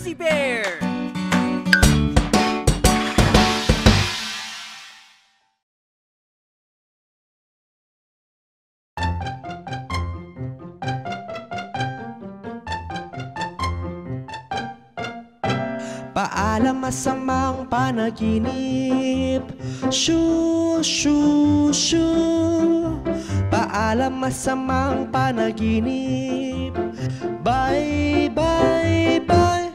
Fuzzy Bear! Paalam masamang panaginip. Shoo, shoo, shoo. Paalam masamang panaginip. Bye, bye, bye.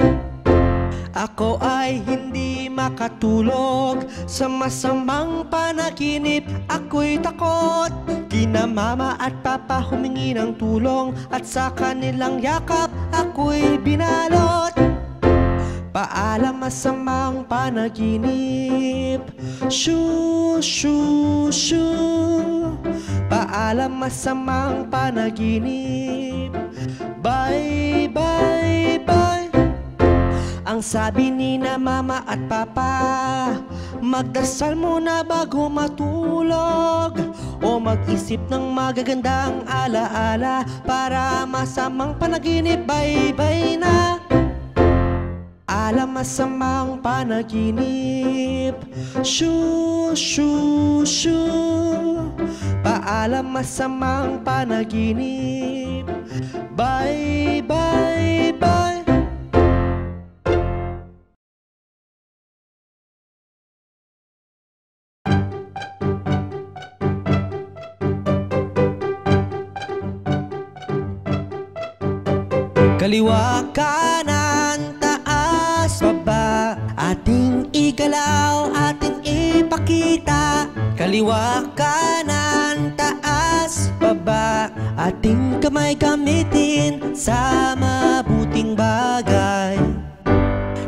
Ako ay hindi makatulog sa masamang panaginip. Ako'y takot. Kina mama at papa humingi ng tulong, at sa kanilang yakap ako'y binalot. Paalam masamang panaginip. Shoo, shoo, shoo. Paalam masamang panaginip. Bye, bye, bye. Ang sabi ni na mama at papa, magdasal muna bago matulog, o mag-isip ng magagandang alaala para masamang panaginip. Bye, bye na. Alam masamang panaginip. Shoo, shoo, shoo. Paalam masamang panaginip. Bye, bye, bye. Kaliwa, kanan, taas, baba, ating igalaw, ating ipakita. Kaliwa, kanan, taas, baba, ating kamay gamitin sa mabuting bagay.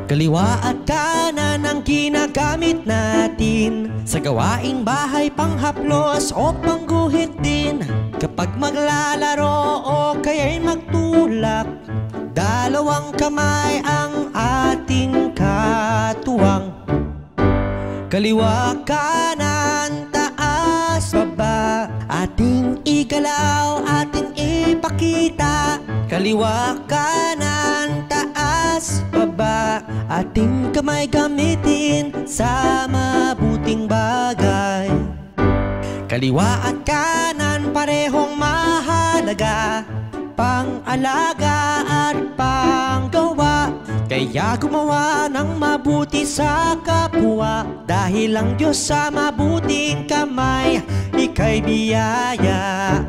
Kaliwa at kanan ang ginagamit natin sa gawaing bahay, panghaplos o pangguhit din. Kapag maglalaro o kaya'y magtulak, dalawang kamay ang ating katuwang. Kaliwa, kanan, taas, baba, ating igalaw, ating ipakita. Kaliwa, kanan, taas, baba, ating kamay gamitin sa mabuting bagay. Kaliwa at kanan parehong mahalaga, pang-alaga at panggawa. Kaya gumawa ng mabuti sa kapwa, dahil ang Diyos sa mabuting kamay ika'y biyaya.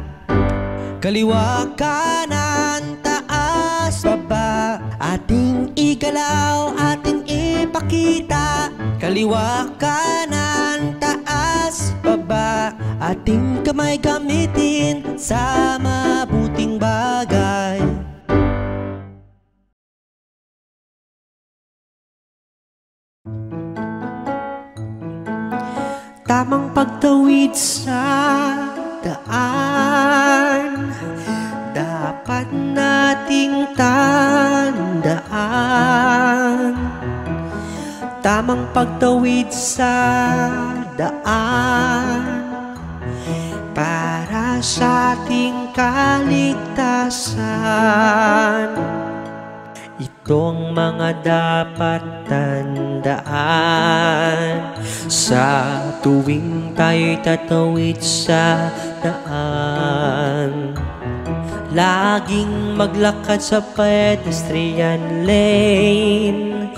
Kaliwa, kanan, taas, baba, ating igalaw, ating ipakita. Kaliwa, kanan, taas, baba, ating kamay gamitin sa mabuting bagay. Tamang pagtawid sa daan, dapat nating tandaan. Tamang pagtawid sa daan para sa ating kaligtasan. Itong mga dapat tandaan sa tuwing tayo'y tatawid sa daan. Laging maglakad sa pedestrian lane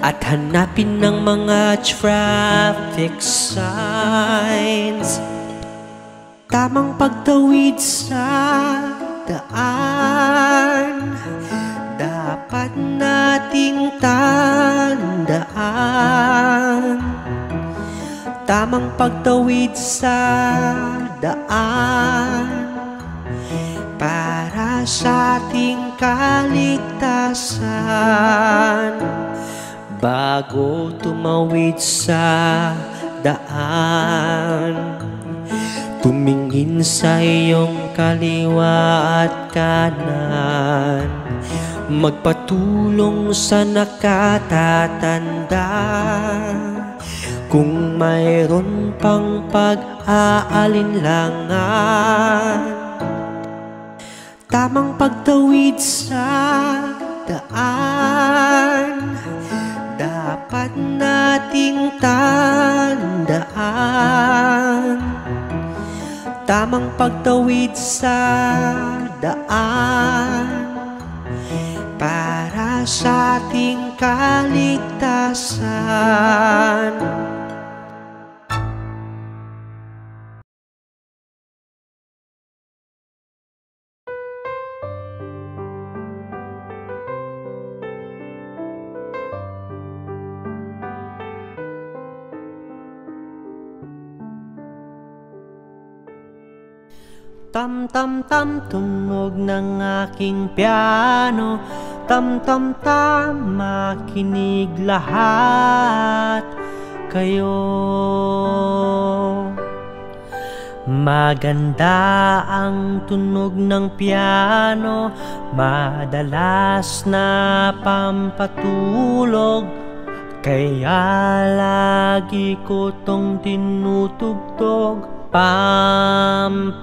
at hanapin ng mga traffic signs. Tamang pagtawid sa daan, dapat nating tandaan. Tamang pagtawid sa daan para sa ating kaligtasan. Bago tumawid sa daan, tumingin sa iyong kaliwa at kanan. Magpatulong sa nakatatanda kung mayroon pang pag-aalinlangan. Tamang pagtawid sa daan dapat nating tandaan. Tamang pagtawid sa daan para sa ating kaligtasan. Tam-tam-tam, tunog ng aking piano. Tam-tam-tam, makinig lahat kayo. Maganda ang tunog ng piano, madalas na pampatulog. Kaya lagi ko tong tinutugtog, pampagaan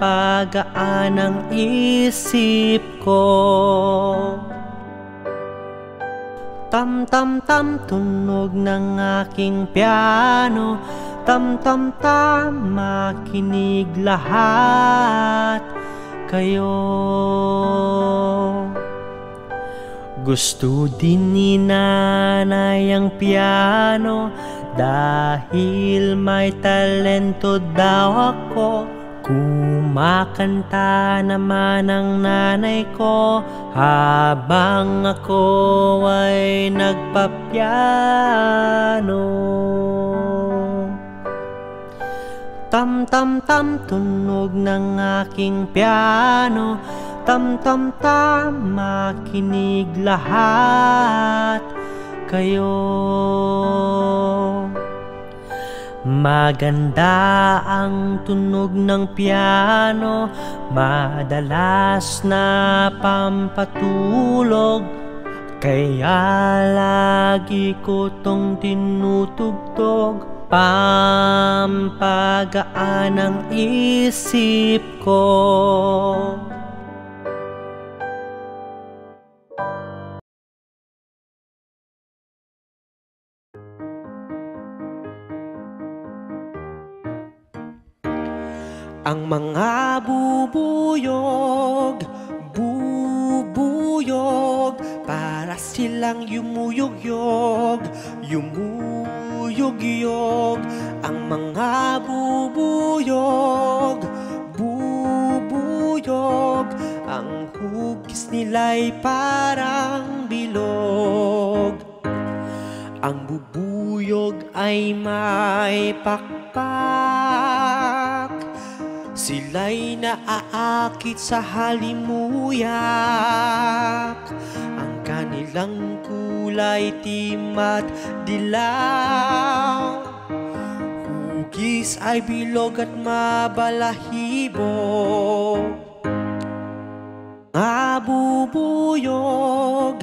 ang isip ko. Tam-tam-tam, tunog ng aking piano. Tam-tam-tam, makinig lahat kayo. Gusto din ni nanay ang piano dahil may talento daw ako. Kumakanta naman ang nanay ko habang ako ay nagpapiano. Tam-tam-tam, tunog ng aking piano. Tam-tam-tam, makinig lahat kayo. Maganda ang tunog ng piano, madalas na pampatulog. Kaya lagi ko tong tinutugtog, pampagaan ang isip ko. Ang mga bubuyog, bubuyog, para silang yumuyog-yog, yumuyog-yog. Ang mga bubuyog, bubuyog, ang hugis nila'y parang bilog. Ang bubuyog ay may pakpak, sila'y naaakit sa halimuyak. Ang kanilang kulay itim at dilaw, hugis ay bilog at mabalahibo. Mga bubuyog,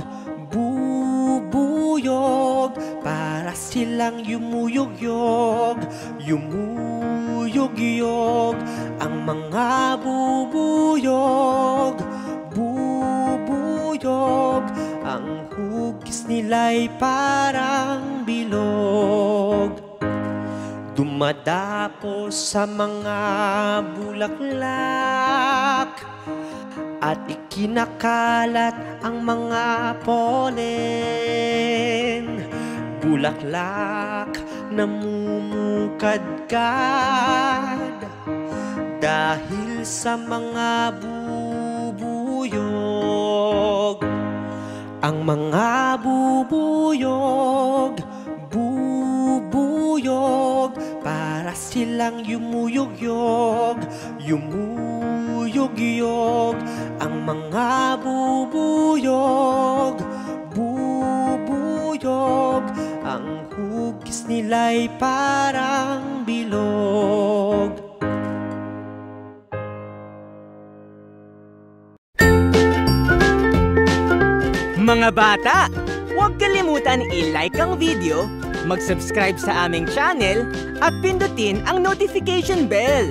bubuyog, para silang yumuyog-yog, yumuyog-yog. Ang mga bubuyog, bubuyog, ang hugis nila'y parang bilog. Dumadapo sa mga bulaklak at ikinakalat ang mga polen. Bulaklak namumukadkad dahil sa mga bubuyog. Ang mga bubuyog, bubuyog, para silang yumuyog-yog, yumuyog-yog. Ang mga bubuyog, bubuyog, ang hugis nila'y parang bilog. Mga bata, huwag kalimutan i-like ang video, mag-subscribe sa aming channel, at pindutin ang notification bell.